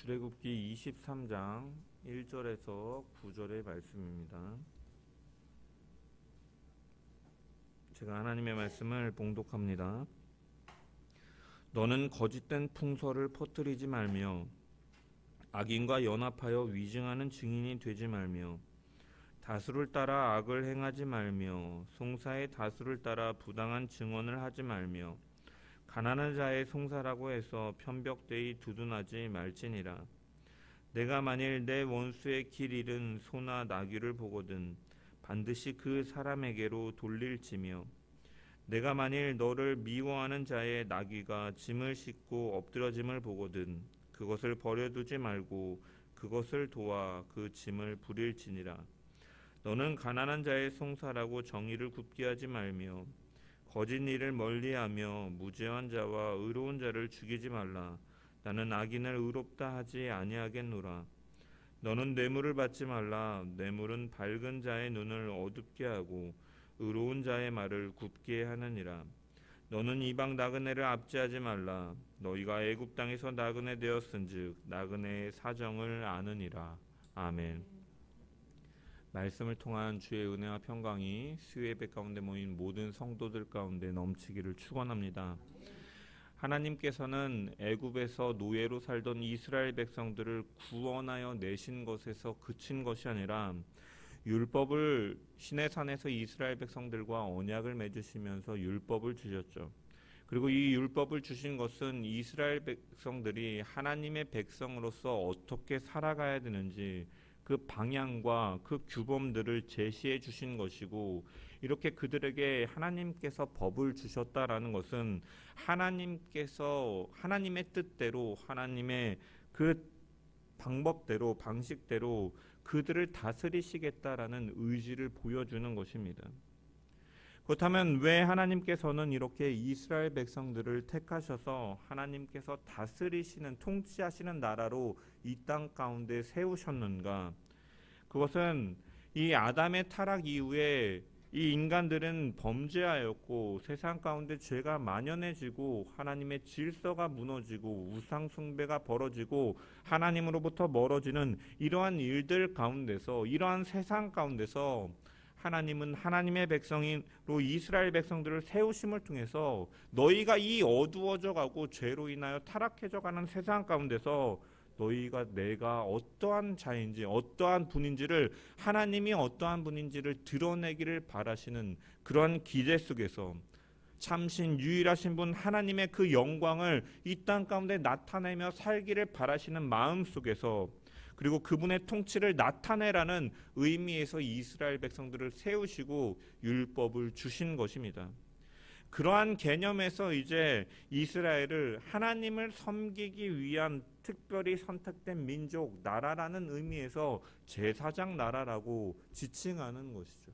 출애굽기 23장 1절에서 9절의 말씀입니다. 제가 하나님의 말씀을 봉독합니다. 너는 거짓된 풍설을 퍼뜨리지 말며 악인과 연합하여 위증하는 증인이 되지 말며 다수를 따라 악을 행하지 말며 송사의 다수를 따라 부당한 증언을 하지 말며 가난한 자의 송사라고 해서 편벽되이 두둔하지 말지니라. 내가 만일 내 원수의 길 잃은 소나 나귀를 보거든 반드시 그 사람에게로 돌릴지며 내가 만일 너를 미워하는 자의 나귀가 짐을 싣고 엎드러짐을 보거든 그것을 버려두지 말고 그것을 도와 그 짐을 부릴지니라. 너는 가난한 자의 송사라고 정의를 굽게 하지 말며 거짓 일을 멀리하며 무죄한 자와 의로운 자를 죽이지 말라. 나는 악인을 의롭다 하지 아니하겠노라. 너는 뇌물을 받지 말라. 뇌물은 밝은 자의 눈을 어둡게 하고 의로운 자의 말을 굽게 하느니라. 너는 이방 나그네를 압제하지 말라. 너희가 애굽 땅에서 나그네 되었은즉 나그네의 사정을 아느니라. 아멘. 말씀을 통한 주의 은혜와 평강이 수요예배 가운데 모인 모든 성도들 가운데 넘치기를 축원합니다. 하나님께서는 애굽에서 노예로 살던 이스라엘 백성들을 구원하여 내신 것에서 그친 것이 아니라 율법을 시내산에서 이스라엘 백성들과 언약을 맺으시면서 율법을 주셨죠. 그리고 이 율법을 주신 것은 이스라엘 백성들이 하나님의 백성으로서 어떻게 살아가야 되는지 그 방향과 그 규범들을 제시해 주신 것이고, 이렇게 그들에게 하나님께서 법을 주셨다라는 것은 하나님께서 하나님의 뜻대로 하나님의 그 방법대로 방식대로 그들을 다스리시겠다라는 의지를 보여주는 것입니다. 그렇다면 왜 하나님께서는 이렇게 이스라엘 백성들을 택하셔서 하나님께서 다스리시는 통치하시는 나라로 이 땅 가운데 세우셨는가? 그것은 이 아담의 타락 이후에 이 인간들은 범죄하였고 세상 가운데 죄가 만연해지고 하나님의 질서가 무너지고 우상 숭배가 벌어지고 하나님으로부터 멀어지는 이러한 일들 가운데서, 이러한 세상 가운데서 하나님은 하나님의 백성으로 이스라엘 백성들을 세우심을 통해서 너희가 이 어두워져 가고 죄로 인하여 타락해져 가는 세상 가운데서 너희가 내가 어떠한 자인지 어떠한 분인지를, 하나님이 어떠한 분인지를 드러내기를 바라시는 그러한 기대 속에서 참신 유일하신 분 하나님의 그 영광을 이 땅 가운데 나타내며 살기를 바라시는 마음 속에서, 그리고 그분의 통치를 나타내라는 의미에서 이스라엘 백성들을 세우시고 율법을 주신 것입니다. 그러한 개념에서 이제 이스라엘을 하나님을 섬기기 위한 특별히 선택된 민족, 나라라는 의미에서 제사장 나라라고 지칭하는 것이죠.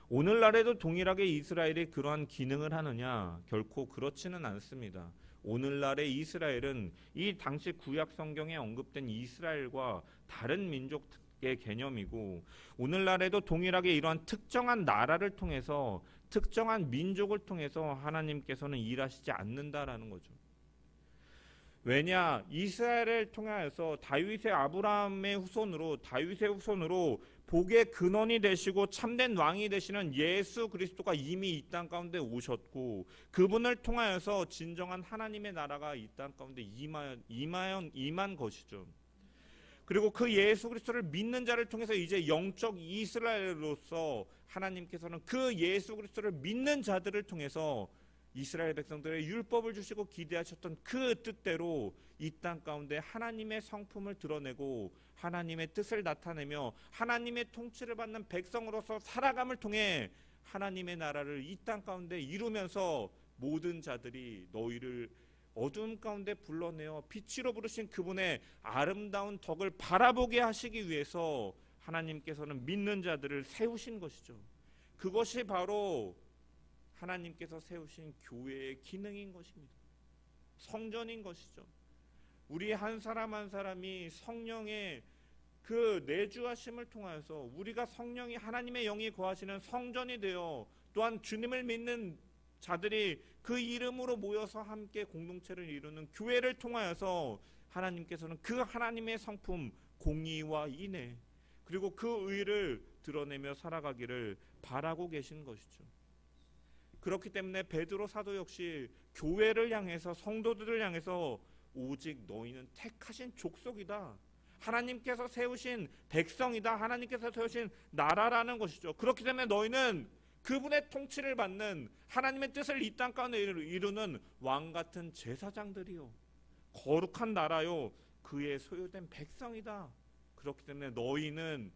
오늘날에도 동일하게 이스라엘이 그러한 기능을 하느냐? 결코 그렇지는 않습니다. 오늘날의 이스라엘은 이 당시 구약 성경에 언급된 이스라엘과 다른 민족의 개념이고, 오늘날에도 동일하게 이러한 특정한 나라를 통해서 특정한 민족을 통해서 하나님께서는 일하시지 않는다라는 거죠. 왜냐? 이스라엘을 통하여서 다윗의 아브라함의 후손으로, 다윗의 후손으로 복의 근원이 되시고 참된 왕이 되시는 예수 그리스도가 이미 이 땅 가운데 오셨고, 그분을 통하여서 진정한 하나님의 나라가 이 땅 가운데 임한 것이죠. 그리고 그 예수 그리스도를 믿는 자를 통해서 이제 영적 이스라엘로서 하나님께서는 그 예수 그리스도를 믿는 자들을 통해서 이스라엘 백성들의 율법을 주시고 기대하셨던 그 뜻대로 이 땅 가운데 하나님의 성품을 드러내고 하나님의 뜻을 나타내며 하나님의 통치를 받는 백성으로서 살아감을 통해 하나님의 나라를 이 땅 가운데 이루면서 모든 자들이 너희를 어두움 가운데 불러내어 빛으로 부르신 그분의 아름다운 덕을 바라보게 하시기 위해서 하나님께서는 믿는 자들을 세우신 것이죠. 그것이 바로 하나님께서 세우신 교회의 기능인 것입니다. 성전인 것이죠. 우리 한 사람 한 사람이 성령의 그 내주하심을 통하여서 우리가 성령이 하나님의 영이 거하시는 성전이 되어, 또한 주님을 믿는 자들이 그 이름으로 모여서 함께 공동체를 이루는 교회를 통하여서 하나님께서는 그 하나님의 성품 공의와 인애 그리고 그 의를 드러내며 살아가기를 바라고 계신 것이죠. 그렇기 때문에 베드로 사도 역시 교회를 향해서 성도들을 향해서 오직 너희는 택하신 족속이다. 하나님께서 세우신 백성이다. 하나님께서 세우신 나라라는 것이죠. 그렇기 때문에 너희는 그분의 통치를 받는 하나님의 뜻을 이 땅 가운데 이루는 왕같은 제사장들이요 거룩한 나라요 그의 소유된 백성이다. 그렇기 때문에 너희는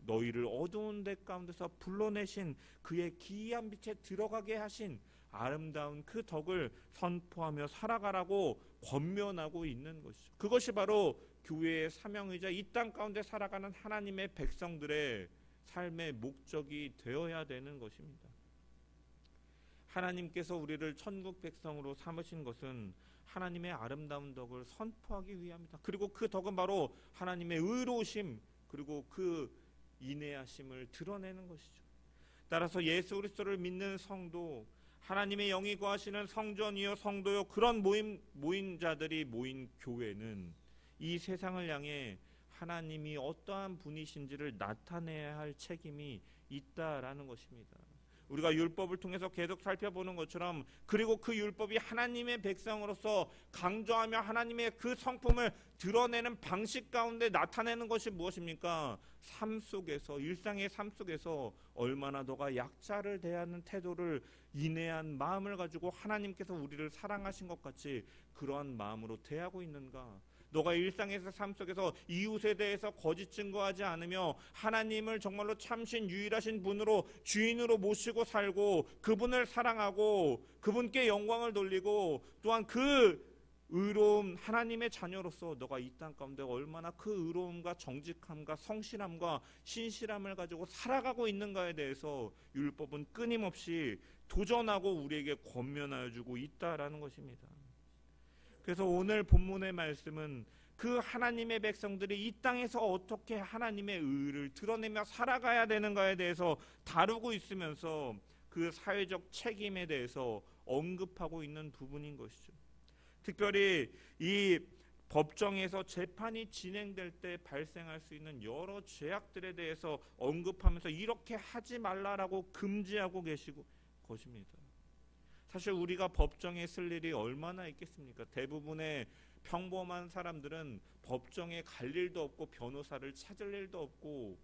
너희를 어두운 데 가운데서 불러내신 그의 기이한 빛에 들어가게 하신 아름다운 그 덕을 선포하며 살아가라고 권면하고 있는 것이죠. 그것이 바로 교회의 사명이자 이 땅 가운데 살아가는 하나님의 백성들의 삶의 목적이 되어야 되는 것입니다. 하나님께서 우리를 천국 백성으로 삼으신 것은 하나님의 아름다운 덕을 선포하기 위함이다. 그리고 그 덕은 바로 하나님의 의로우심 그리고 그 인내하심을 드러내는 것이죠. 따라서 예수 그리스도를 믿는 성도, 하나님의 영이 거하시는 성전이요 성도요 그런 모인 자들이 모인 교회는 이 세상을 향해 하나님이 어떠한 분이신지를 나타내야 할 책임이 있다라는 것입니다. 우리가 율법을 통해서 계속 살펴보는 것처럼 그리고 그 율법이 하나님의 백성으로서 강조하며 하나님의 그 성품을 드러내는 방식 가운데 나타내는 것이 무엇입니까? 삶 속에서 일상의 삶 속에서 얼마나 너가 약자를 대하는 태도를 인내한 마음을 가지고 하나님께서 우리를 사랑하신 것 같이 그러한 마음으로 대하고 있는가? 너가 일상에서 삶 속에서 이웃에 대해서 거짓 증거하지 않으며 하나님을 정말로 참신 유일하신 분으로 주인으로 모시고 살고 그분을 사랑하고 그분께 영광을 돌리고 또한 그 의로움 하나님의 자녀로서 너가 이 땅 가운데 얼마나 그 의로움과 정직함과 성실함과 신실함을 가지고 살아가고 있는가에 대해서 율법은 끊임없이 도전하고 우리에게 권면하여 주고 있다라는 것입니다. 그래서 오늘 본문의 말씀은 그 하나님의 백성들이 이 땅에서 어떻게 하나님의 의를 드러내며 살아가야 되는가에 대해서 다루고 있으면서 그 사회적 책임에 대해서 언급하고 있는 부분인 것이죠. 특별히 이 법정에서 재판이 진행될 때 발생할 수 있는 여러 죄악들에 대해서 언급하면서 이렇게 하지 말라라고 금지하고 계시고 것입니다. 사실 우리가 법정에 쓸 일이 얼마나 있겠습니까? 대부분의 평범한 사람들은 법정에 갈 일도 없고 변호사를 찾을 일도 없고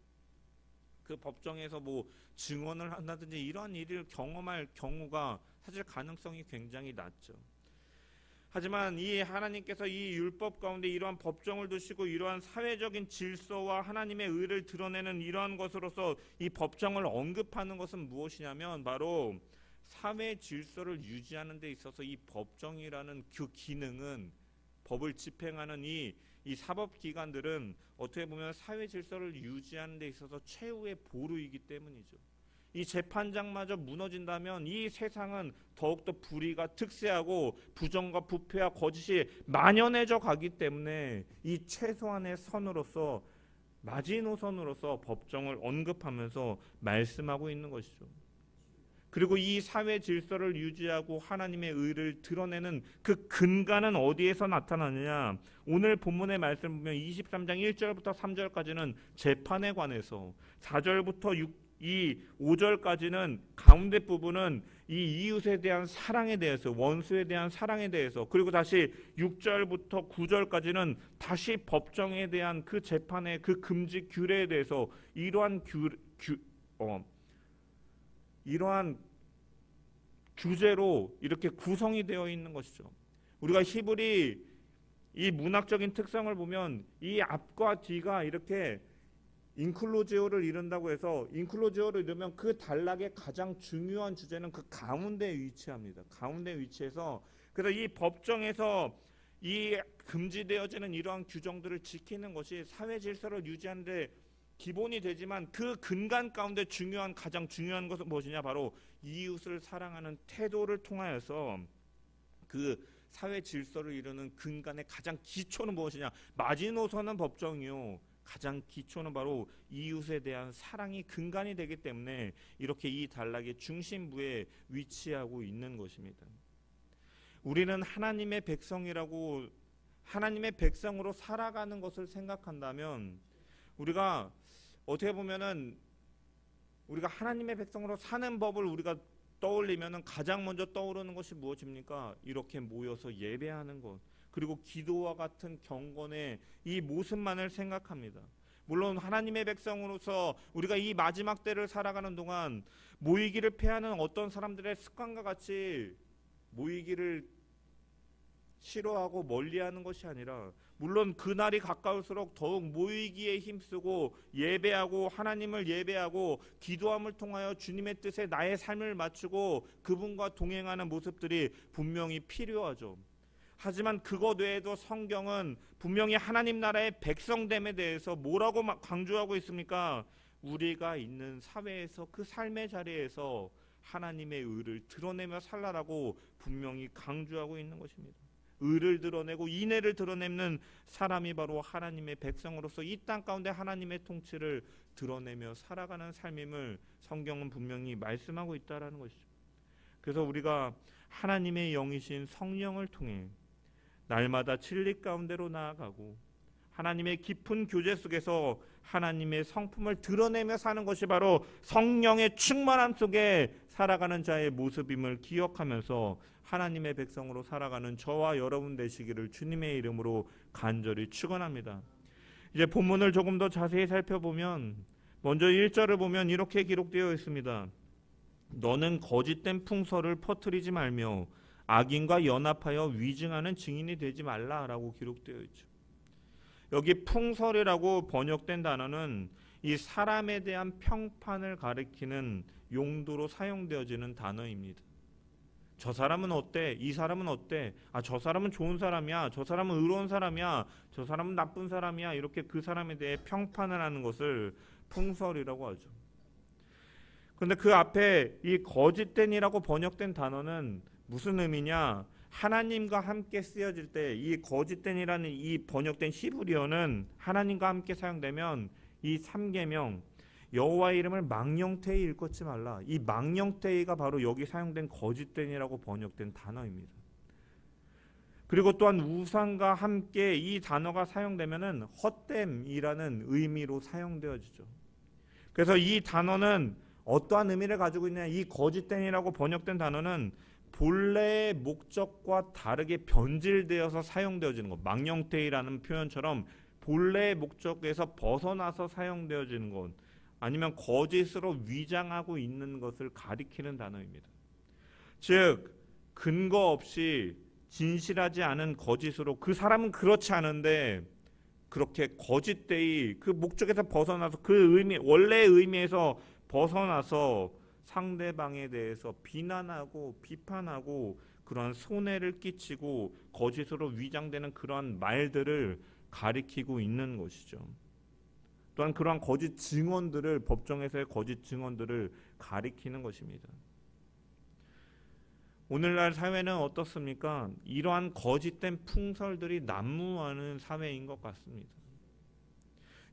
그 법정에서 뭐 증언을 한다든지 이러한 일을 경험할 경우가 사실 가능성이 굉장히 낮죠. 하지만 이 하나님께서 이 율법 가운데 이러한 법정을 두시고 이러한 사회적인 질서와 하나님의 의를 드러내는 이러한 것으로서 이 법정을 언급하는 것은 무엇이냐면 바로 사회 질서를 유지하는 데 있어서 이 법정이라는 그 기능은 법을 집행하는 이 사법기관들은 어떻게 보면 사회 질서를 유지하는 데 있어서 최후의 보루이기 때문이죠. 이 재판장마저 무너진다면 이 세상은 더욱더 불의가 특세하고 부정과 부패와 거짓이 만연해져 가기 때문에 이 최소한의 선으로서 마지노선으로서 법정을 언급하면서 말씀하고 있는 것이죠. 그리고 이 사회 질서를 유지하고 하나님의 의를 드러내는 그 근간은 어디에서 나타나느냐? 오늘 본문의 말씀 보면 23장 1절부터 3절까지는 재판에 관해서 4절부터 5절까지는 가운데 부분은 이 이웃에 대한 사랑에 대해서 원수에 대한 사랑에 대해서 그리고 다시 6절부터 9절까지는 다시 법정에 대한 그 재판의 그 금지 규례에 대해서 이러한 주제로 이렇게 구성이 되어 있는 것이죠. 우리가 히브리 이 문학적인 특성을 보면 이 앞과 뒤가 이렇게 인클로지오를 이룬다고 해서 인클로지오를 이루면 그 단락의 가장 중요한 주제는 그 가운데에 위치합니다. 가운데에 위치해서 그래서 이 법정에서 이 금지되어지는 이러한 규정들을 지키는 것이 사회 질서를 유지하는 데 기본이 되지만 그 근간 가운데 가장 중요한 것은 무엇이냐? 바로 이웃을 사랑하는 태도를 통하여서 그 사회 질서를 이루는 근간의 가장 기초는 무엇이냐? 마지노선은 법정이요. 가장 기초는 바로 이웃에 대한 사랑이 근간이 되기 때문에 이렇게 이 단락의 중심부에 위치하고 있는 것입니다. 우리는 하나님의 백성이라고 하나님의 백성으로 살아가는 것을 생각한다면 우리가 어떻게 보면은 우리가 하나님의 백성으로 사는 법을 우리가 떠올리면은 가장 먼저 떠오르는 것이 무엇입니까? 이렇게 모여서 예배하는 것, 그리고 기도와 같은 경건의 이 모습만을 생각합니다. 물론 하나님의 백성으로서 우리가 이 마지막 때를 살아가는 동안 모이기를 패하는 어떤 사람들의 습관과 같이 모이기를 싫어하고 멀리하는 것이 아니라, 물론 그날이 가까울수록 더욱 모이기에 힘쓰고 예배하고 하나님을 예배하고 기도함을 통하여 주님의 뜻에 나의 삶을 맞추고 그분과 동행하는 모습들이 분명히 필요하죠. 하지만 그것 외에도 성경은 분명히 하나님 나라의 백성됨에 대해서 뭐라고 강조하고 있습니까? 우리가 있는 사회에서, 그 삶의 자리에서 하나님의 의를 드러내며 살라라고 분명히 강조하고 있는 것입니다. 의를 드러내고 인애를 드러내는 사람이 바로 하나님의 백성으로서 이 땅 가운데 하나님의 통치를 드러내며 살아가는 삶임을 성경은 분명히 말씀하고 있다라는 것이죠. 그래서 우리가 하나님의 영이신 성령을 통해 날마다 진리 가운데로 나아가고 하나님의 깊은 교제 속에서 하나님의 성품을 드러내며 사는 것이 바로 성령의 충만함 속에 살아가는 자의 모습임을 기억하면서 하나님의 백성으로 살아가는 저와 여러분 되시기를 주님의 이름으로 간절히 축원합니다. 이제 본문을 조금 더 자세히 살펴보면 먼저 1절을 보면 이렇게 기록되어 있습니다. 너는 거짓된 풍설을 퍼뜨리지 말며 악인과 연합하여 위증하는 증인이 되지 말라라고 기록되어 있죠. 여기 풍설이라고 번역된 단어는 이 사람에 대한 평판을 가리키는 용도로 사용되어지는 단어입니다. 저 사람은 어때? 이 사람은 어때? 저 사람은 좋은 사람이야. 저 사람은 의로운 사람이야. 저 사람은 나쁜 사람이야. 이렇게 그 사람에 대해 평판을 하는 것을 풍설이라고 하죠. 그런데 그 앞에 이 거짓된이라고 번역된 단어는 무슨 의미냐? 하나님과 함께 쓰여질 때 이 거짓된이라는 이 번역된 히브리어는 하나님과 함께 사용되면 이 3계명 여호와의 이름을 망령되이 일컫지 말라. 이 망령되이가 바로 여기 사용된 거짓된이라고 번역된 단어입니다. 그리고 또한 우상과 함께 이 단어가 사용되면은 헛됨이라는 의미로 사용되어지죠. 그래서 이 단어는 어떠한 의미를 가지고 있냐? 이 거짓된이라고 번역된 단어는 본래의 목적과 다르게 변질되어서 사용되어지는 것, 망령되이라는 표현처럼 본래의 목적에서 벗어나서 사용되어지는 것, 아니면 거짓으로 위장하고 있는 것을 가리키는 단어입니다. 즉 근거 없이 진실하지 않은 거짓으로, 그 사람은 그렇지 않은데 그렇게 거짓되이 그 목적에서 벗어나서 그 의미, 원래의 의미에서 벗어나서 상대방에 대해서 비난하고 비판하고 그러한 손해를 끼치고 거짓으로 위장되는 그러한 말들을 가리키고 있는 것이죠. 또한 그러한 거짓 증언들을, 법정에서의 거짓 증언들을 가리키는 것입니다. 오늘날 사회는 어떻습니까? 이러한 거짓된 풍설들이 난무하는 사회인 것 같습니다.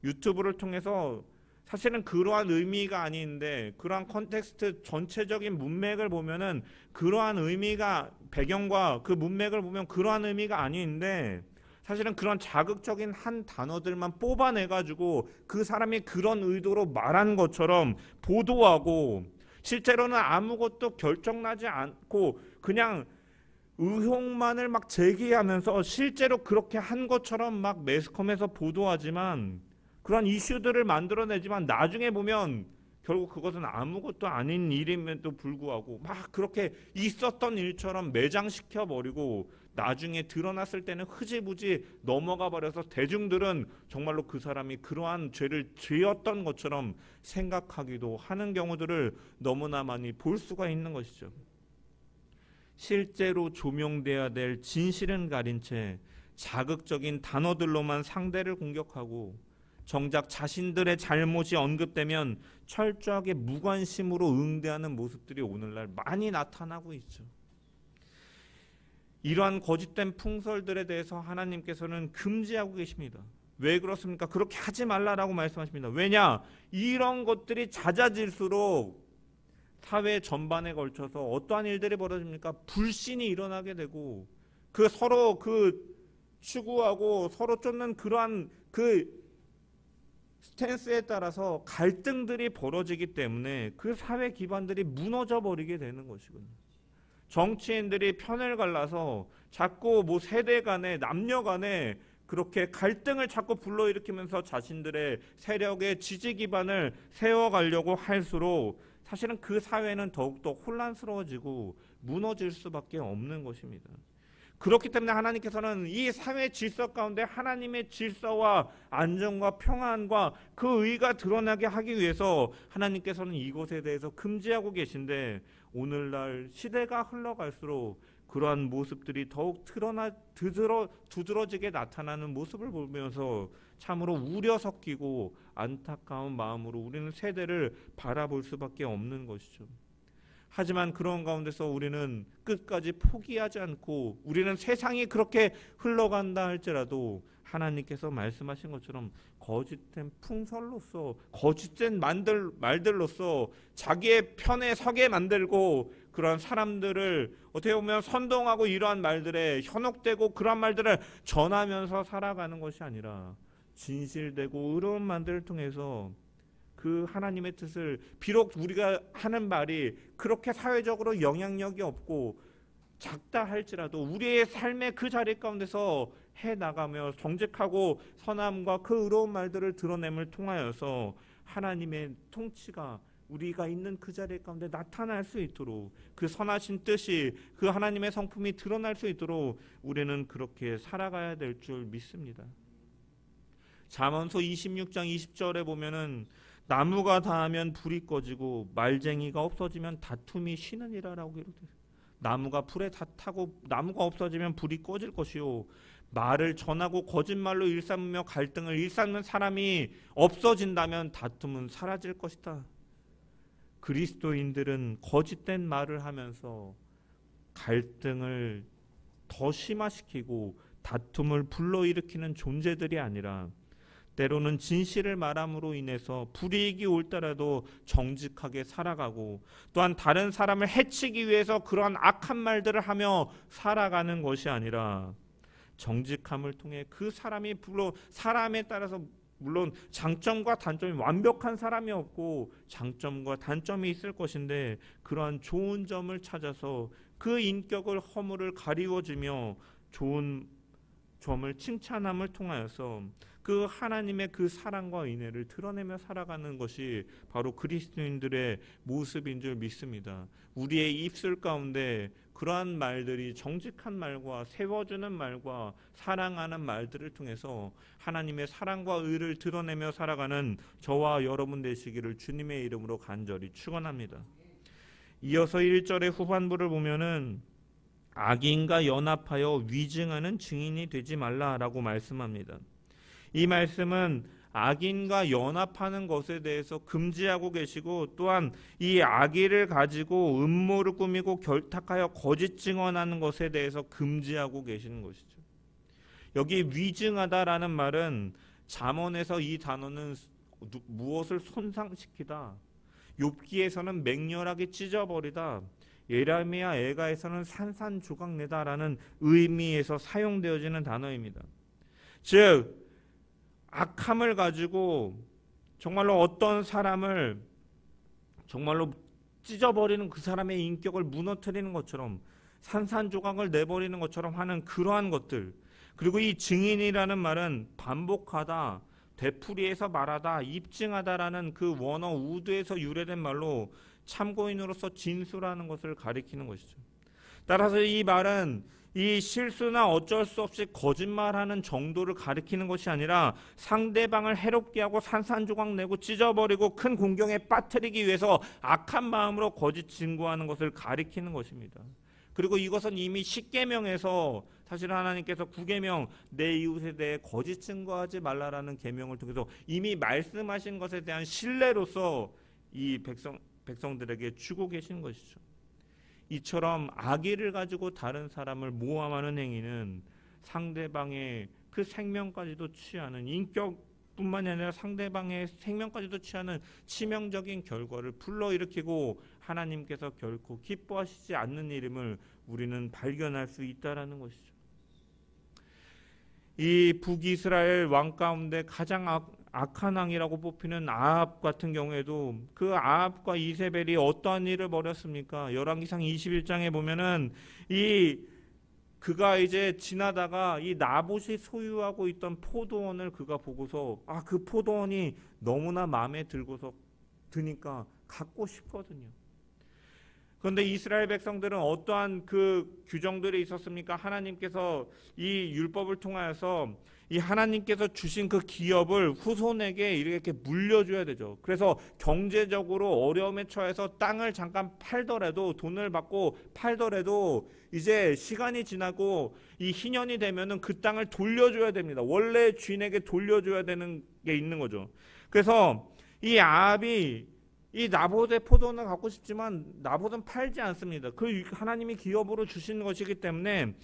유튜브를 통해서 사실은 그러한 의미가 아닌데, 그러한 컨텍스트 전체적인 문맥을 보면은 그러한 의미가, 배경과 그 문맥을 보면 그러한 의미가 아닌데, 사실은 그런 자극적인 한 단어들만 뽑아내가지고 그 사람이 그런 의도로 말한 것처럼 보도하고, 실제로는 아무것도 결정나지 않고 그냥 의혹만을 막 제기하면서 실제로 그렇게 한 것처럼 막 매스컴에서 보도하지만, 그런 이슈들을 만들어내지만 나중에 보면 결국 그것은 아무것도 아닌 일임에도 불구하고 막 그렇게 있었던 일처럼 매장시켜버리고 나중에 드러났을 때는 흐지부지 넘어가 버려서 대중들은 정말로 그 사람이 그러한 죄를 지었던 것처럼 생각하기도 하는 경우들을 너무나 많이 볼 수가 있는 것이죠. 실제로 조명돼야 될 진실은 가린 채 자극적인 단어들로만 상대를 공격하고, 정작 자신들의 잘못이 언급되면 철저하게 무관심으로 응대하는 모습들이 오늘날 많이 나타나고 있죠. 이러한 거짓된 풍설들에 대해서 하나님께서는 금지하고 계십니다. 왜 그렇습니까? 그렇게 하지 말라라고 말씀하십니다. 왜냐? 이런 것들이 잦아질수록 사회 전반에 걸쳐서 어떠한 일들이 벌어집니까? 불신이 일어나게 되고, 그 서로 그 추구하고 서로 쫓는 그러한 그 스탠스에 따라서 갈등들이 벌어지기 때문에 그 사회 기반들이 무너져 버리게 되는 것이거든요. 정치인들이 편을 갈라서 자꾸 뭐 세대 간에 남녀 간에 그렇게 갈등을 자꾸 불러일으키면서 자신들의 세력의 지지 기반을 세워가려고 할수록 사실은 그 사회는 더욱더 혼란스러워지고 무너질 수밖에 없는 것입니다. 그렇기 때문에 하나님께서는 이 사회 질서 가운데 하나님의 질서와 안정과 평안과 그 의가 드러나게 하기 위해서 하나님께서는 이것에 대해서 금지하고 계신데, 오늘날 시대가 흘러갈수록 그러한 모습들이 더욱 두드러지게 나타나는 모습을 보면서 참으로 우려 섞이고 안타까운 마음으로 우리는 세대를 바라볼 수밖에 없는 것이죠. 하지만 그런 가운데서 우리는 끝까지 포기하지 않고, 우리는 세상이 그렇게 흘러간다 할지라도 하나님께서 말씀하신 것처럼 거짓된 풍설로서, 거짓된 말들로서 자기의 편에 서게 만들고 그러한 사람들을 어떻게 보면 선동하고 이러한 말들에 현혹되고 그러한 말들을 전하면서 살아가는 것이 아니라 진실되고 의로운 말들을 통해서 그 하나님의 뜻을, 비록 우리가 하는 말이 그렇게 사회적으로 영향력이 없고 작다 할지라도 우리의 삶의 그 자리 가운데서 해나가며 정직하고 선함과 그 의로운 말들을 드러냄을 통하여서 하나님의 통치가 우리가 있는 그 자리 가운데 나타날 수 있도록, 그 선하신 뜻이, 그 하나님의 성품이 드러날 수 있도록 우리는 그렇게 살아가야 될 줄 믿습니다. 잠언서 26장 20절에 보면은 나무가 닿으면 불이 꺼지고 말쟁이가 없어지면 다툼이 쉬느니라라고 기록돼요. 나무가 불에 타고 나무가 없어지면 불이 꺼질 것이요, 말을 전하고 거짓말로 일삼으며 갈등을 일삼는 사람이 없어진다면 다툼은 사라질 것이다. 그리스도인들은 거짓된 말을 하면서 갈등을 더 심화시키고 다툼을 불러일으키는 존재들이 아니라, 때로는 진실을 말함으로 인해서 불이익이 올더라도 정직하게 살아가고, 또한 다른 사람을 해치기 위해서 그러한 악한 말들을 하며 살아가는 것이 아니라, 정직함을 통해 그 사람이 사람에 따라서 물론 장점과 단점이, 완벽한 사람이 없고 장점과 단점이 있을 것인데 그러한 좋은 점을 찾아서 그 인격을, 허물을 가리워주며 좋은 점을 칭찬함을 통하여서 그 하나님의 그 사랑과 은혜를 드러내며 살아가는 것이 바로 그리스도인들의 모습인 줄 믿습니다. 우리의 입술 가운데 그러한 말들이 정직한 말과 세워주는 말과 사랑하는 말들을 통해서 하나님의 사랑과 의를 드러내며 살아가는 저와 여러분 되시기를 주님의 이름으로 간절히 축원합니다. 이어서 1절의 후반부를 보면은 악인과 연합하여 위증하는 증인이 되지 말라라고 말씀합니다. 이 말씀은 악인과 연합하는 것에 대해서 금지하고 계시고, 또한 이 악의를 가지고 음모를 꾸미고 결탁하여 거짓 증언하는 것에 대해서 금지하고 계시는 것이죠. 여기 위증하다라는 말은 잠언에서 이 단어는 무엇을 손상시키다, 욥기에서는 맹렬하게 찢어버리다, 예레미야 애가에서는 산산조각내다라는 의미에서 사용되어지는 단어입니다. 즉 악함을 가지고 정말로 어떤 사람을 정말로 찢어버리는, 그 사람의 인격을 무너뜨리는 것처럼, 산산조각을 내버리는 것처럼 하는 그러한 것들. 그리고 이 증인이라는 말은 반복하다, 되풀이해서 말하다, 입증하다라는 그 원어 우드에서 유래된 말로 참고인으로서 진술하는 것을 가리키는 것이죠. 따라서 이 말은 이 실수나 어쩔 수 없이 거짓말하는 정도를 가리키는 것이 아니라 상대방을 해롭게 하고 산산조각 내고 찢어버리고 큰 공경에 빠뜨리기 위해서 악한 마음으로 거짓 증거하는 것을 가리키는 것입니다. 그리고 이것은 이미 10계명에서 사실 하나님께서 9계명 내 이웃에 대해 거짓 증거하지 말라라는 계명을 통해서 이미 말씀하신 것에 대한 신뢰로서 이 백성들에게 주고 계신 것이죠. 이처럼 악의를 가지고 다른 사람을 모함하는 행위는 상대방의 그 생명까지도 취하는, 인격뿐만이 아니라 상대방의 생명까지도 취하는 치명적인 결과를 불러일으키고 하나님께서 결코 기뻐하시지 않는 일임을 우리는 발견할 수 있다라는 것이죠. 이 북이스라엘 왕 가운데 가장 악한 왕이라고 뽑히는 아합 같은 경우에도 그 아합과 이세벨이 어떠한 일을 벌였습니까? 열왕기상 21장에 보면은 그가 이제 지나다가 이 나봇이 소유하고 있던 포도원을 그가 보고서 그 포도원이 너무나 마음에 드니까 갖고 싶거든요. 그런데 이스라엘 백성들은 어떠한 그 규정들이 있었습니까? 하나님께서 이 율법을 통하여서 이 하나님께서 주신 그 기업을 후손에게 이렇게 물려줘야 되죠. 그래서 경제적으로 어려움에 처해서 땅을 잠깐 팔더라도, 돈을 받고 팔더라도 이제 시간이 지나고 이 희년이 되면은 그 땅을 돌려줘야 됩니다. 원래 주인에게 돌려줘야 되는 게 있는 거죠. 그래서 이 아합이 이 나봇의 포도원을 갖고 싶지만 나봇은 팔지 않습니다. 그 하나님이 기업으로 주신 것이기 때문에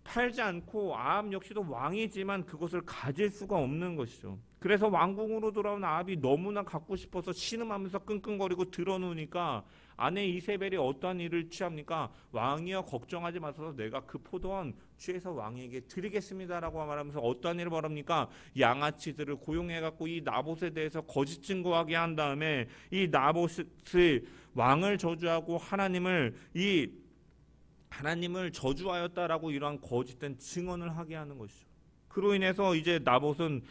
팔지 않고 아합 역시도 왕이지만 그것을 가질 수가 없는 것이죠. 그래서 왕궁으로 돌아온 아합이 너무나 갖고 싶어서 신음하면서 끙끙거리고 들어누우니까 아내 이세벨이 어떠한 일을 취합니까? 왕이여 걱정하지 마소서 내가 그 포도원 취해서 왕에게 드리겠습니다라고 말하면서 어떠한 일을 벌입니까? 양아치들을 고용해갖고 이 나봇에 대해서 거짓 증거하게 한 다음에 이 나봇의 왕을 저주하고 하나님을 저주하였다라고 이러한 거짓된 증언을 하게 하는 것이죠. 그로 인해서 이제 나봇은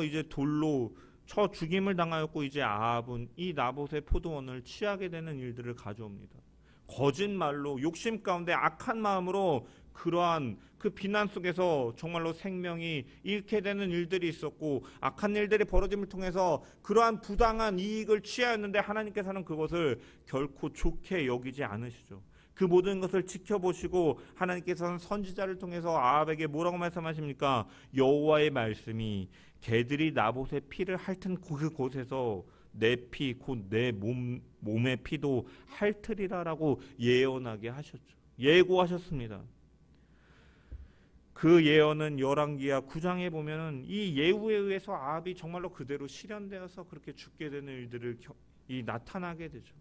이제 돌로 쳐 죽임을 당하였고 이제 아합은 이 나봇의 포도원을 취하게 되는 일들을 가져옵니다. 거짓말로 욕심 가운데 악한 마음으로 그러한 그 비난 속에서 정말로 생명이 잃게 되는 일들이 있었고 악한 일들이 벌어짐을 통해서 그러한 부당한 이익을 취하였는데 하나님께서는 그것을 결코 좋게 여기지 않으시죠. 그 모든 것을 지켜보시고 하나님께서는 선지자를 통해서 아합에게 뭐라고 말씀하십니까? 여호와의 말씀이 개들이 나봇의 피를 핥은 그곳에서 내 피 곧 내 몸의 피도 핥으리라라고 예언하게 하셨죠. 예고하셨습니다. 그 예언은 열왕기하 9장에 보면은 이 예후에 의해서 아합이 정말로 그대로 실현되어서 그렇게 죽게 되는 일들을 나타나게 되죠.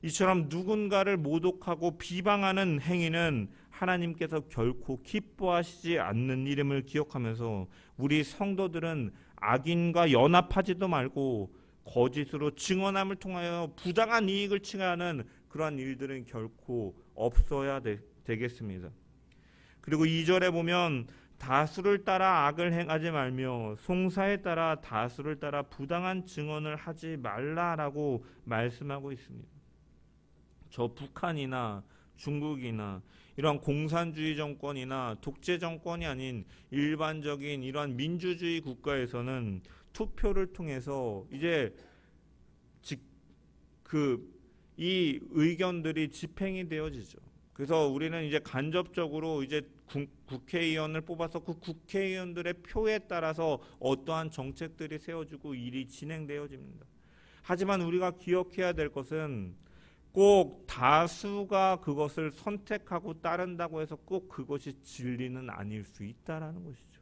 이처럼 누군가를 모독하고 비방하는 행위는 하나님께서 결코 기뻐하시지 않는 일임을 기억하면서 우리 성도들은 악인과 연합하지도 말고 거짓으로 증언함을 통하여 부당한 이익을 취하는 그러한 일들은 결코 없어야 되겠습니다. 그리고 2절에 보면 다수를 따라 악을 행하지 말며 송사에 따라 다수를 따라 부당한 증언을 하지 말라라고 말씀하고 있습니다. 저 북한이나 중국이나 이러한 공산주의 정권이나 독재 정권이 아닌 일반적인 이러한 민주주의 국가에서는 투표를 통해서 이제 이 의견들이 집행이 되어지죠. 그래서 우리는 이제 간접적으로 이제 국회의원을 뽑아서 그 국회의원들의 표에 따라서 어떠한 정책들이 세워지고 일이 진행되어집니다. 하지만 우리가 기억해야 될 것은 꼭 다수가 그것을 선택하고 따른다고 해서 꼭 그것이 진리는 아닐 수 있다라는 것이죠.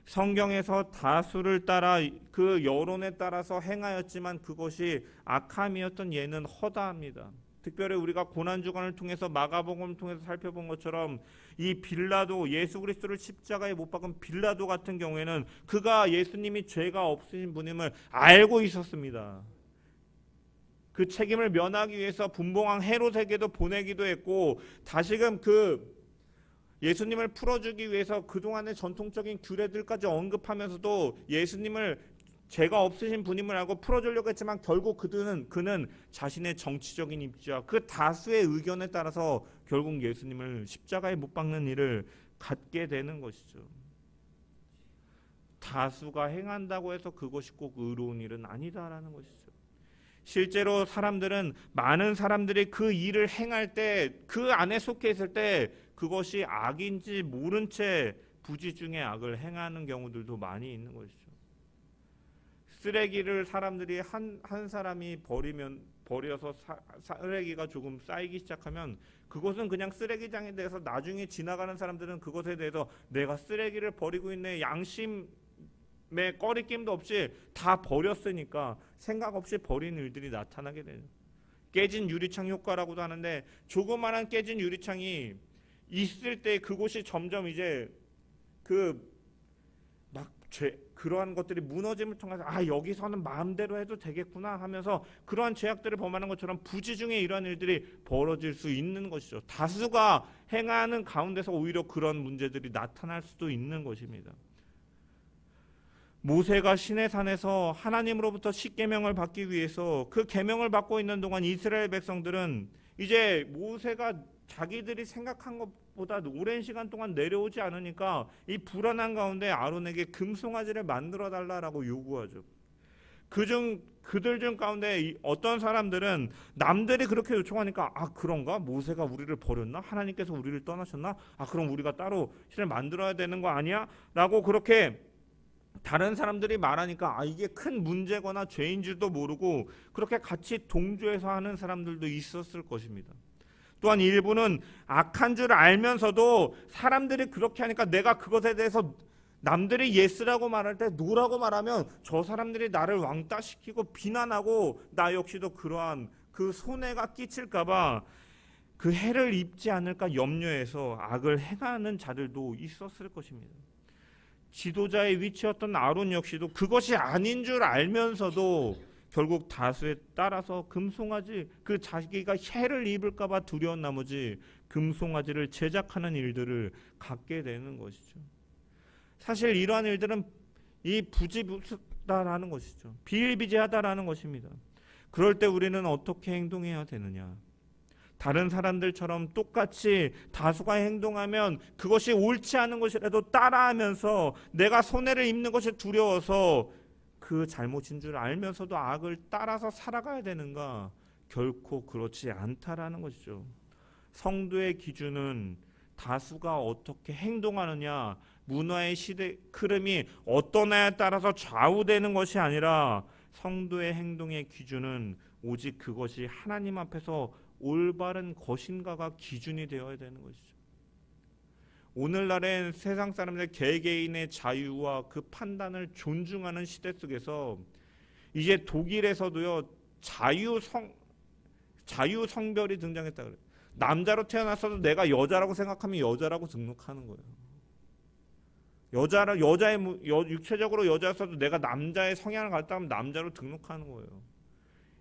성경에서 다수를 따라 그 여론에 따라서 행하였지만 그것이 악함이었던 예는 허다합니다. 특별히 우리가 고난주간을 통해서 마가복음을 통해서 살펴본 것처럼 이 빌라도, 예수 그리스도를 십자가에 못 박은 빌라도 같은 경우에는 그가 예수님이 죄가 없으신 분임을 알고 있었습니다. 그 책임을 면하기 위해서 분봉왕 헤롯에게도 보내기도 했고 다시금 그 예수님을 풀어주기 위해서 그동안의 전통적인 규례들까지 언급하면서도 예수님을 죄가 없으신 분임을 알고 풀어주려고 했지만 결국 그는 자신의 정치적인 입지와 그 다수의 의견에 따라서 결국 예수님을 십자가에 못 박는 일을 갖게 되는 것이죠. 다수가 행한다고 해서 그것이 꼭 의로운 일은 아니다라는 것이죠. 실제로 많은 사람들이 그 일을 행할 때, 그 안에 속해 있을 때 그것이 악인지 모른 채 부지 중에 악을 행하는 경우들도 많이 있는 것이죠. 쓰레기를 사람들이 한 사람이 버려서 쓰레기가 조금 쌓이기 시작하면 그것은 그냥 쓰레기장에 대해서 나중에 지나가는 사람들은 그것에 대해서 내가 쓰레기를 버리고 있네, 양심의 꺼리낌도 없이 다 버렸으니까 생각 없이 버리는 일들이 나타나게 돼요. 깨진 유리창 효과라고도 하는데 조그마한 깨진 유리창이 있을 때 그곳이 점점 이제 그러한 것들이 무너짐을 통해서 여기서는 마음대로 해도 되겠구나 하면서 그러한 죄악들을 범하는 것처럼 부지 중에 이러한 일들이 벌어질 수 있는 것이죠. 다수가 행하는 가운데서 오히려 그런 문제들이 나타날 수도 있는 것입니다. 모세가 시내산에서 하나님으로부터 십계명을 받기 위해서 그 계명을 받고 있는 동안 이스라엘 백성들은 이제 모세가 자기들이 생각한 것보다 오랜 시간 동안 내려오지 않으니까 이 불안한 가운데 아론에게 금송아지를 만들어 달라라고 요구하죠. 그들 중 가운데 어떤 사람들은 남들이 그렇게 요청하니까 그런가? 모세가 우리를 버렸나? 하나님께서 우리를 떠나셨나? 그럼 우리가 따로 신을 만들어야 되는 거 아니야? 라고 그렇게 다른 사람들이 말하니까 이게 큰 문제거나 죄인 줄도 모르고 그렇게 같이 동조해서 하는 사람들도 있었을 것입니다. 또한 일부는 악한 줄 알면서도 사람들이 그렇게 하니까 내가 그것에 대해서 남들이 예스라고 말할 때 노라고 말하면 저 사람들이 나를 왕따시키고 비난하고 나 역시도 그러한 그 손해가 끼칠까봐 그 해를 입지 않을까 염려해서 악을 행하는 자들도 있었을 것입니다. 지도자의 위치였던 아론 역시도 그것이 아닌 줄 알면서도 결국 다수에 따라서 금송아지, 그 자기가 해를 입을까봐 두려운 나머지 금송아지를 제작하는 일들을 갖게 되는 것이죠. 사실 이러한 일들은 이 부지불다라는 것이죠. 비일비재하다라는 것입니다. 그럴 때 우리는 어떻게 행동해야 되느냐? 다른 사람들처럼 똑같이 다수가 행동하면 그것이 옳지 않은 것이라도 따라하면서 내가 손해를 입는 것이 두려워서 그 잘못인 줄 알면서도 악을 따라서 살아가야 되는가? 결코 그렇지 않다라는 것이죠. 성도의 기준은 다수가 어떻게 행동하느냐, 문화의 시대 흐름이 어떠냐에 따라서 좌우되는 것이 아니라 성도의 행동의 기준은 오직 그것이 하나님 앞에서 올바른 것인가가 기준이 되어야 되는 것이죠. 오늘날엔 세상 사람들 개개인의 자유와 그 판단을 존중하는 시대 속에서 이제 독일에서도요 자유 성별이 등장했다 그래요. 남자로 태어났어도 내가 여자라고 생각하면 여자라고 등록하는 거예요. 육체적으로 여자였어도 내가 남자의 성향을 갖다 하면 남자로 등록하는 거예요.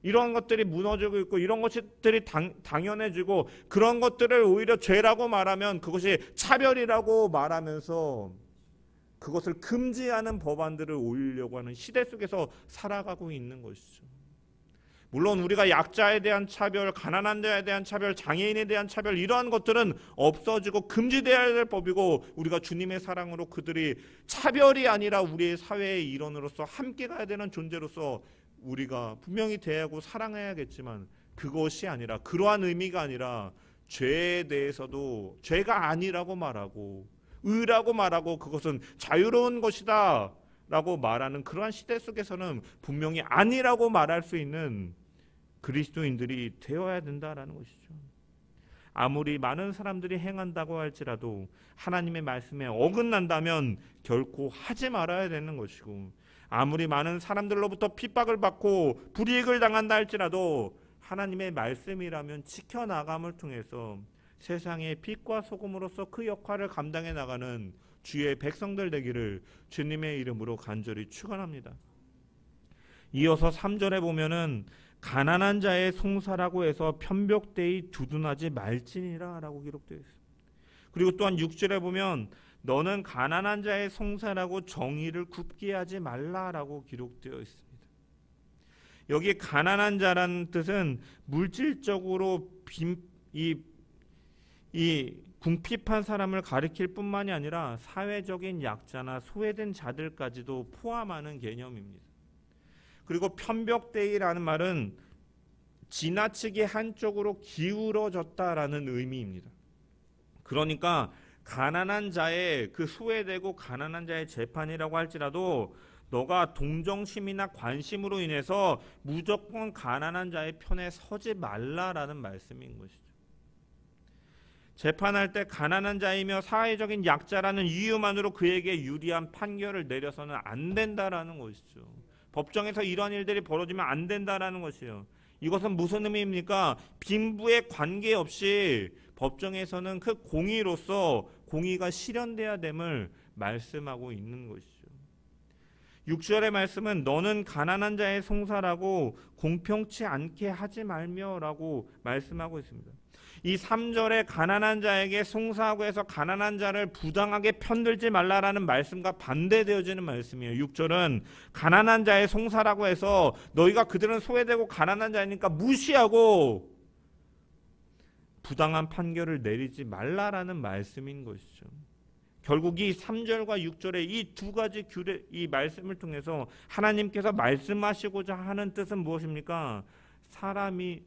이런 것들이 무너지고 있고 이런 것들이 당연해지고 그런 것들을 오히려 죄라고 말하면 그것이 차별이라고 말하면서 그것을 금지하는 법안들을 올리려고 하는 시대 속에서 살아가고 있는 것이죠. 물론 우리가 약자에 대한 차별, 가난한 자에 대한 차별, 장애인에 대한 차별 이러한 것들은 없어지고 금지되어야 될 법이고 우리가 주님의 사랑으로 그들이 차별이 아니라 우리의 사회의 일원으로서 함께 가야 되는 존재로서 우리가 분명히 대하고 사랑해야겠지만 그것이 아니라 그러한 의미가 아니라 죄에 대해서도 죄가 아니라고 말하고 의라고 말하고 그것은 자유로운 것이다 라고 말하는 그러한 시대 속에서는 분명히 아니라고 말할 수 있는 그리스도인들이 되어야 된다라는 것이죠. 아무리 많은 사람들이 행한다고 할지라도 하나님의 말씀에 어긋난다면 결코 하지 말아야 되는 것이고 아무리 많은 사람들로부터 핍박을 받고 불이익을 당한다 할지라도 하나님의 말씀이라면 지켜나감을 통해서 세상의 빛과 소금으로서 그 역할을 감당해 나가는 주의 백성들 되기를 주님의 이름으로 간절히 축원합니다. 이어서 3절에 보면은 가난한 자의 송사라고 해서 편벽되이 두둔하지 말지니라 라고 기록되어 있습니다. 그리고 또한 6절에 보면 너는 가난한 자의 송사라고 정의를 굽게 하지 말라라고 기록되어 있습니다. 여기 가난한 자라는 뜻은 물질적으로 이 궁핍한 사람을 가리킬 뿐만이 아니라 사회적인 약자나 소외된 자들까지도 포함하는 개념입니다. 그리고 편벽되이라는 말은 지나치게 한쪽으로 기울어졌다라는 의미입니다. 그러니까 가난한 자의 그 소외되고 가난한 자의 재판이라고 할지라도 너가 동정심이나 관심으로 인해서 무조건 가난한 자의 편에 서지 말라라는 말씀인 것이죠. 재판할 때 가난한 자이며 사회적인 약자라는 이유만으로 그에게 유리한 판결을 내려서는 안 된다라는 것이죠. 법정에서 이러한 일들이 벌어지면 안 된다라는 것이에요. 이것은 무슨 의미입니까? 빈부에 관계없이 법정에서는 그 공의로서 공의가 실현돼야 됨을 말씀하고 있는 것이죠. 6절의 말씀은 너는 가난한 자의 송사라고 공평치 않게 하지 말며 라고 말씀하고 있습니다. 이 3절에 가난한 자에게 송사하고 해서 가난한 자를 부당하게 편들지 말라라는 말씀과 반대되어지는 말씀이에요. 6절은 가난한 자의 송사라고 해서 너희가 그들은 소외되고 가난한 자니까 무시하고 부당한 판결을 내리지 말라라는 말씀인 것이죠. 결국 이 3절과 6절의 이 두 가지 규례, 이 말씀을 통해서 하나님께서 말씀하시고자 하는 뜻은 무엇입니까? 사람에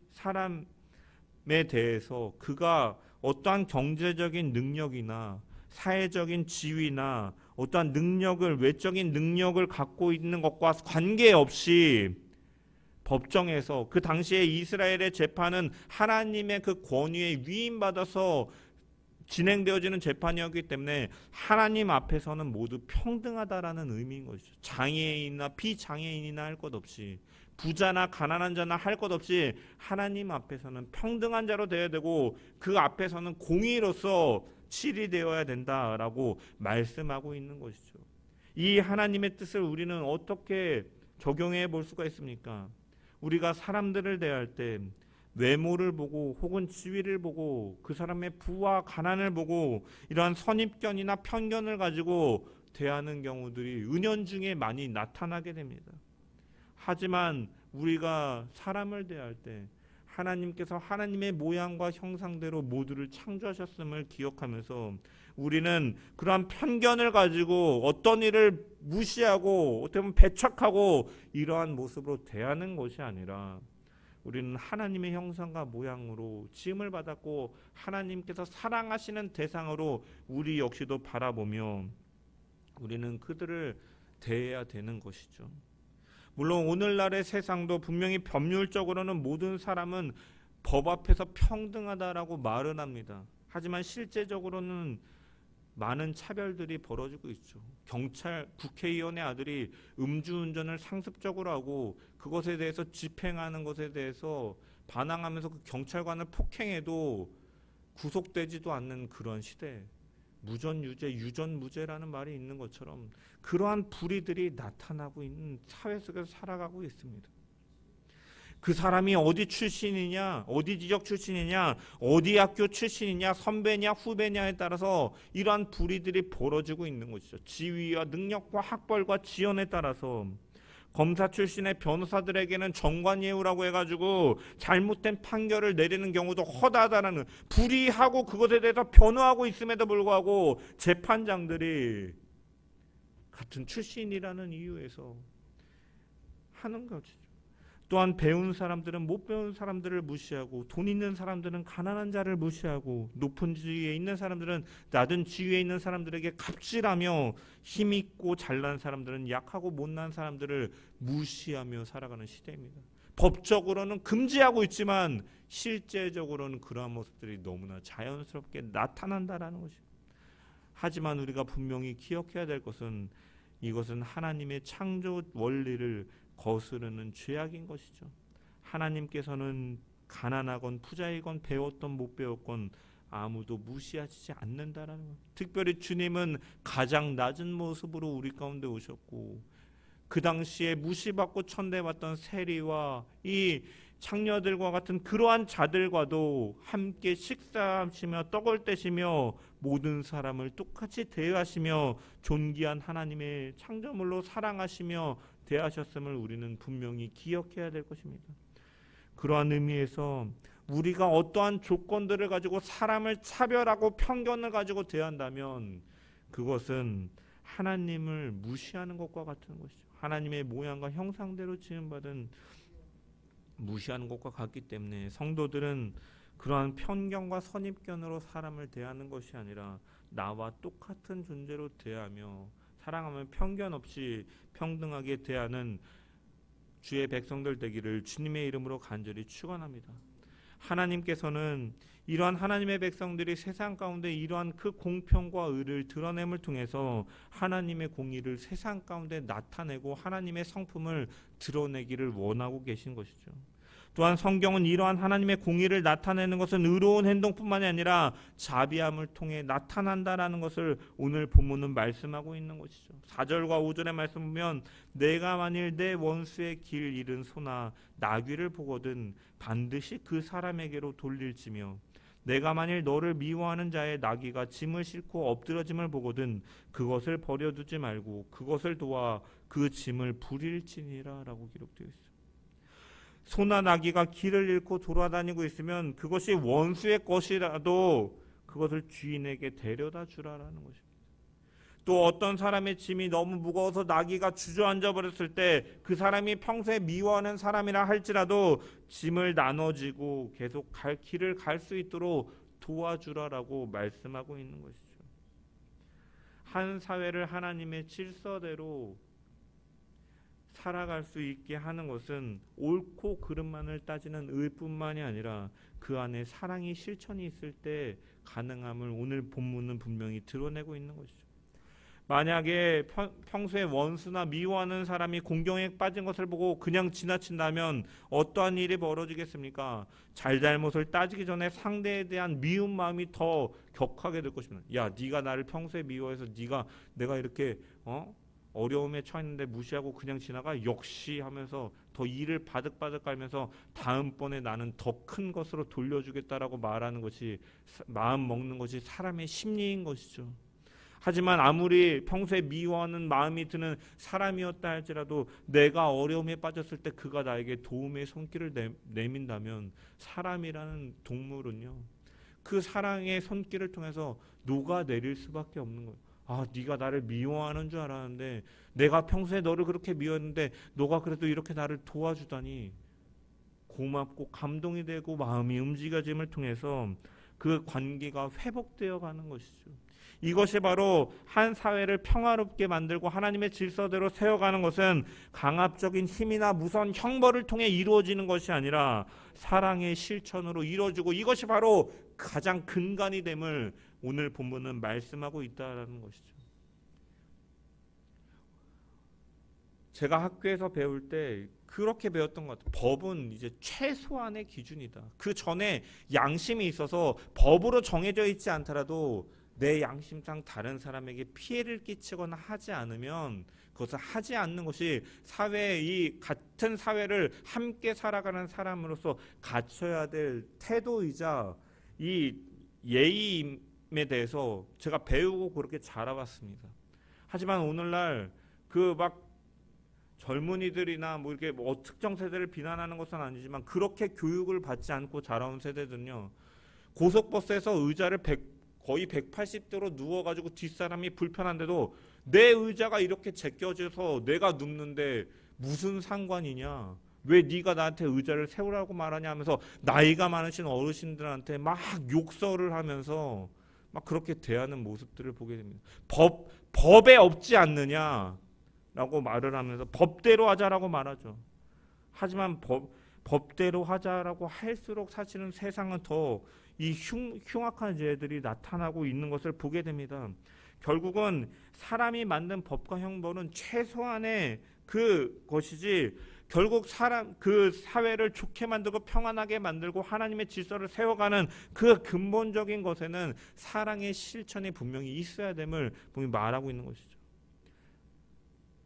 대해서 그가 어떠한 경제적인 능력이나 사회적인 지위나 어떠한 능력을, 외적인 능력을 갖고 있는 것과 관계없이 법정에서, 그 당시에 이스라엘의 재판은 하나님의 그 권위에 위임받아서 진행되어지는 재판이었기 때문에 하나님 앞에서는 모두 평등하다라는 의미인 것이죠. 장애인이나 비장애인이나 할 것 없이, 부자나 가난한 자나 할 것 없이 하나님 앞에서는 평등한 자로 되어야 되고 그 앞에서는 공의로서 치리되어야 된다라고 말씀하고 있는 것이죠. 이 하나님의 뜻을 우리는 어떻게 적용해 볼 수가 있습니까? 우리가 사람들을 대할 때 외모를 보고 혹은 지위를 보고 그 사람의 부와 가난을 보고 이러한 선입견이나 편견을 가지고 대하는 경우들이 은연중에 많이 나타나게 됩니다. 하지만 우리가 사람을 대할 때 하나님께서 하나님의 모양과 형상대로 모두를 창조하셨음을 기억하면서 우리는 그러한 편견을 가지고 어떤 일을 무시하고 어떻게 보면 배척하고 이러한 모습으로 대하는 것이 아니라 우리는 하나님의 형상과 모양으로 지음을 받았고 하나님께서 사랑하시는 대상으로 우리 역시도 바라보며 우리는 그들을 대해야 되는 것이죠. 물론 오늘날의 세상도 분명히 법률적으로는 모든 사람은 법 앞에서 평등하다라고 말은 합니다. 하지만 실제적으로는 많은 차별들이 벌어지고 있죠. 경찰, 국회의원의 아들이 음주운전을 상습적으로 하고 그것에 대해서 집행하는 것에 대해서 반항하면서 그 경찰관을 폭행해도 구속되지도 않는 그런 시대, 무전유죄, 유전무죄라는 말이 있는 것처럼 그러한 불의들이 나타나고 있는 사회 속에서 살아가고 있습니다. 그 사람이 어디 출신이냐, 어디 지역 출신이냐, 어디 학교 출신이냐, 선배냐, 후배냐에 따라서 이러한 불의들이 벌어지고 있는 것이죠. 지위와 능력과 학벌과 지연에 따라서 검사 출신의 변호사들에게는 정관예우라고 해가지고 잘못된 판결을 내리는 경우도 허다하다는, 불의하고 그것에 대해서 변호하고 있음에도 불구하고 재판장들이 같은 출신이라는 이유에서 하는 것이죠. 또한 배운 사람들은 못 배운 사람들을 무시하고 돈 있는 사람들은 가난한 자를 무시하고 높은 지위에 있는 사람들은 낮은 지위에 있는 사람들에게 갑질하며 힘있고 잘난 사람들은 약하고 못난 사람들을 무시하며 살아가는 시대입니다. 법적으로는 금지하고 있지만 실제적으로는 그러한 모습들이 너무나 자연스럽게 나타난다라는 것입니다. 하지만 우리가 분명히 기억해야 될 것은 이것은 하나님의 창조 원리를 거스르는 죄악인 것이죠. 하나님께서는 가난하건 부자이건 배웠건 못 배웠건 아무도 무시하시지 않는다라는 것. 특별히 주님은 가장 낮은 모습으로 우리 가운데 오셨고 그 당시에 무시받고 천대받던 세리와 이 창녀들과 같은 그러한 자들과도 함께 식사하시며 떡을 떼시며 모든 사람을 똑같이 대하시며 존귀한 하나님의 창조물로 사랑하시며 대하셨음을 우리는 분명히 기억해야 될 것입니다. 그러한 의미에서 우리가 어떠한 조건들을 가지고 사람을 차별하고 편견을 가지고 대한다면 그것은 하나님을 무시하는 것과 같은 것이죠. 하나님의 모양과 형상대로 지음받은 무시하는 것과 같기 때문에 성도들은 그러한 편견과 선입견으로 사람을 대하는 것이 아니라 나와 똑같은 존재로 대하며 사랑하며 편견 없이 평등하게 대하는 주의 백성들 되기를 주님의 이름으로 간절히 축원합니다. 하나님께서는 이러한 하나님의 백성들이 세상 가운데 이러한 그 공평과 의를 드러냄을 통해서 하나님의 공의를 세상 가운데 나타내고 하나님의 성품을 드러내기를 원하고 계신 것이죠. 또한 성경은 이러한 하나님의 공의를 나타내는 것은 의로운 행동뿐만이 아니라 자비함을 통해 나타난다라는 것을 오늘 본문은 말씀하고 있는 것이죠. 4절과 5절의 말씀 보면 내가 만일 내 원수의 길 잃은 소나 나귀를 보거든 반드시 그 사람에게로 돌릴지며 내가 만일 너를 미워하는 자의 나귀가 짐을 싣고 엎드러짐을 보거든 그것을 버려두지 말고 그것을 도와 그 짐을 부릴지니라 라고 기록되어 있습니다. 소나 나귀가 길을 잃고 돌아다니고 있으면 그것이 원수의 것이라도 그것을 주인에게 데려다 주라라는 것입니다. 또 어떤 사람의 짐이 너무 무거워서 나귀가 주저앉아 버렸을 때 그 사람이 평소에 미워하는 사람이라 할지라도 짐을 나눠지고 계속 길을 갈 수 있도록 도와주라라고 말씀하고 있는 것이죠. 한 사회를 하나님의 질서대로 살아갈 수 있게 하는 것은 옳고 그름만을 따지는 의뿐만이 아니라 그 안에 사랑이 실천이 있을 때 가능함을 오늘 본문은 분명히 드러내고 있는 것이죠. 만약에 평소에 원수나 미워하는 사람이 공경에 빠진 것을 보고 그냥 지나친다면 어떠한 일이 벌어지겠습니까? 잘잘못을 따지기 전에 상대에 대한 미운 마음이 더 격하게 될 것입니다. 야, 네가 나를 평소에 미워해서 내가 이렇게 어려움에 처했는데 무시하고 그냥 지나가? 역시 하면서 더 이를 바득바득 깔면서 다음번에 나는 더 큰 것으로 돌려주겠다라고 말하는 것이 마음 먹는 것이 사람의 심리인 것이죠. 하지만 아무리 평소에 미워하는 마음이 드는 사람이었다 할지라도 내가 어려움에 빠졌을 때 그가 나에게 도움의 손길을 내민다면 사람이라는 동물은요 그 사랑의 손길을 통해서 녹아내릴 수밖에 없는 거예요. 아, 네가 나를 미워하는 줄 알았는데 내가 평소에 너를 그렇게 미워했는데 너가 그래도 이렇게 나를 도와주다니 고맙고 감동이 되고 마음이 움직여짐을 통해서 그 관계가 회복되어 가는 것이죠. 이것이 바로 한 사회를 평화롭게 만들고 하나님의 질서대로 세워가는 것은 강압적인 힘이나 무서운 형벌을 통해 이루어지는 것이 아니라 사랑의 실천으로 이루어지고 이것이 바로 가장 근간이 됨을 오늘 본문은 말씀하고 있다는 것이죠. 제가 학교에서 배울 때 그렇게 배웠던 것 같아요. 법은 이제 최소한의 기준이다. 그 전에 양심이 있어서 법으로 정해져 있지 않더라도 내 양심상 다른 사람에게 피해를 끼치거나 하지 않으면 그것을 하지 않는 것이 이 같은 사회를 함께 살아가는 사람으로서 갖춰야 될 태도이자 이 예의임에 대해서 제가 배우고 그렇게 자라왔습니다. 하지만 오늘날 젊은이들이나 이렇게 특정 세대를 비난하는 것은 아니지만 그렇게 교육을 받지 않고 자라온 세대들은요 고속버스에서 의자를 거의 180도로 누워가지고 뒷사람이 불편한데도 내 의자가 이렇게 제껴져서 내가 눕는데 무슨 상관이냐, 왜 네가 나한테 의자를 세우라고 말하냐 하면서 나이가 많으신 어르신들한테 막 욕설을 하면서 막 그렇게 대하는 모습들을 보게 됩니다. 법에 없지 않느냐라고 말을 하면서 법대로 하자라고 말하죠. 하지만 법대로 하자라고 할수록 사실은 세상은 더 이 흉악한 죄들이 나타나고 있는 것을 보게 됩니다. 결국은 사람이 만든 법과 형벌은 최소한의 그것이지 결국 그 사회를 좋게 만들고 평안하게 만들고 하나님의 질서를 세워가는 그 근본적인 것에는 사랑의 실천이 분명히 있어야 됨을 분명히 말하고 있는 것이죠.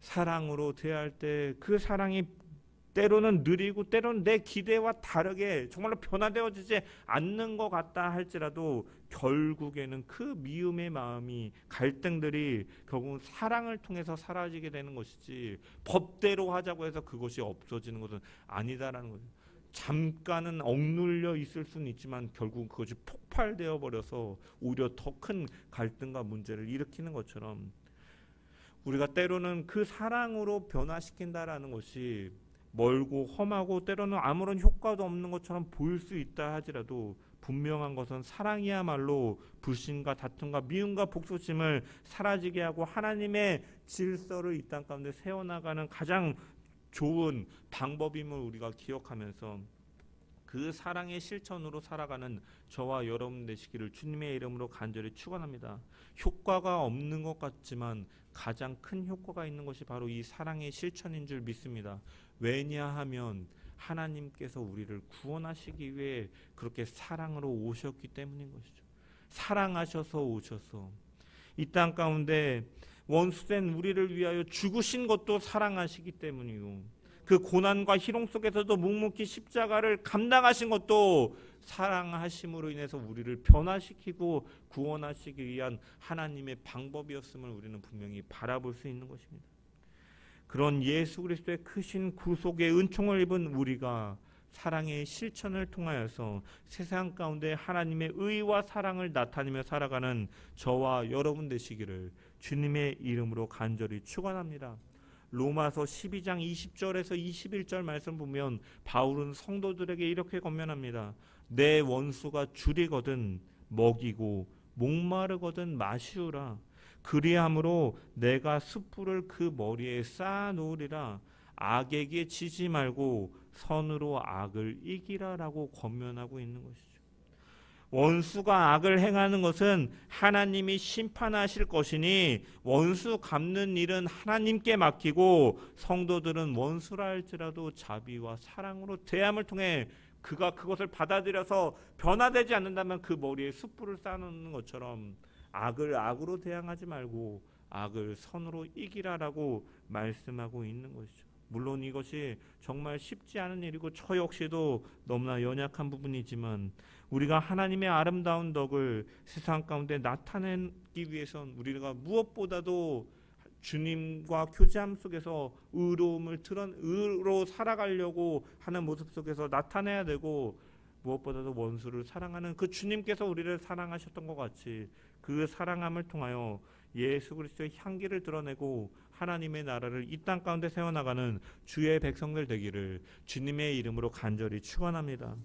사랑으로 대할 때 그 사랑이 때로는 느리고 때로는 내 기대와 다르게 정말로 변화되어지지 않는 것 같다 할지라도 결국에는 그 미움의 마음이 갈등들이 결국은 사랑을 통해서 사라지게 되는 것이지 법대로 하자고 해서 그것이 없어지는 것은 아니다라는 거죠. 잠깐은 억눌려 있을 수는 있지만 결국 그것이 폭발되어 버려서 오히려 더 큰 갈등과 문제를 일으키는 것처럼 우리가 때로는 그 사랑으로 변화시킨다라는 것이 멀고 험하고 때로는 아무런 효과도 없는 것처럼 보일 수 있다 하지라도 분명한 것은 사랑이야말로 불신과 다툼과 미움과 복수심을 사라지게 하고 하나님의 질서를 이 땅 가운데 세워나가는 가장 좋은 방법임을 우리가 기억하면서 그 사랑의 실천으로 살아가는 저와 여러분 되시기를 주님의 이름으로 간절히 축원합니다. 효과가 없는 것 같지만 가장 큰 효과가 있는 것이 바로 이 사랑의 실천인 줄 믿습니다. 왜냐하면 하나님께서 우리를 구원하시기 위해 그렇게 사랑으로 오셨기 때문인 것이죠. 사랑하셔서 오셔서 이 땅 가운데 원수된 우리를 위하여 죽으신 것도 사랑하시기 때문이고, 그 고난과 희롱 속에서도 묵묵히 십자가를 감당하신 것도 사랑하심으로 인해서 우리를 변화시키고 구원하시기 위한 하나님의 방법이었음을 우리는 분명히 바라볼 수 있는 것입니다. 그런 예수 그리스도의 크신 구속의 은총을 입은 우리가 사랑의 실천을 통하여서 세상 가운데 하나님의 의와 사랑을 나타내며 살아가는 저와 여러분 되시기를 주님의 이름으로 간절히 축원합니다. 로마서 12장 20절에서 21절 말씀 보면 바울은 성도들에게 이렇게 권면합니다. 내 원수가 줄이거든 먹이고 목마르거든 마시우라. 그리함으로 내가 숯불을 그 머리에 쌓아 놓으리라. 악에게 지지 말고 선으로 악을 이기라라고 권면하고 있는 것이죠. 원수가 악을 행하는 것은 하나님이 심판하실 것이니 원수 갚는 일은 하나님께 맡기고, 성도들은 원수라 할지라도 자비와 사랑으로 대함을 통해 그가 그것을 받아들여서 변화되지 않는다면 그 머리에 숯불을 쌓아놓는 것처럼 악을 악으로 대항하지 말고 악을 선으로 이기라라고 말씀하고 있는 것이죠. 물론 이것이 정말 쉽지 않은 일이고 저 역시도 너무나 연약한 부분이지만, 우리가 하나님의 아름다운 덕을 세상 가운데 나타내기 위해선 우리가 무엇보다도 주님과 교제함 속에서 의로 살아가려고 하는 모습 속에서 나타내야 되고, 무엇보다도 원수를 사랑하는 그 주님께서 우리를 사랑하셨던 것 같이 그 사랑함을 통하여 예수 그리스도의 향기를 드러내고 하나님의 나라를 이 땅 가운데 세워나가는 주의 백성들 되기를 주님의 이름으로 간절히 축원합니다.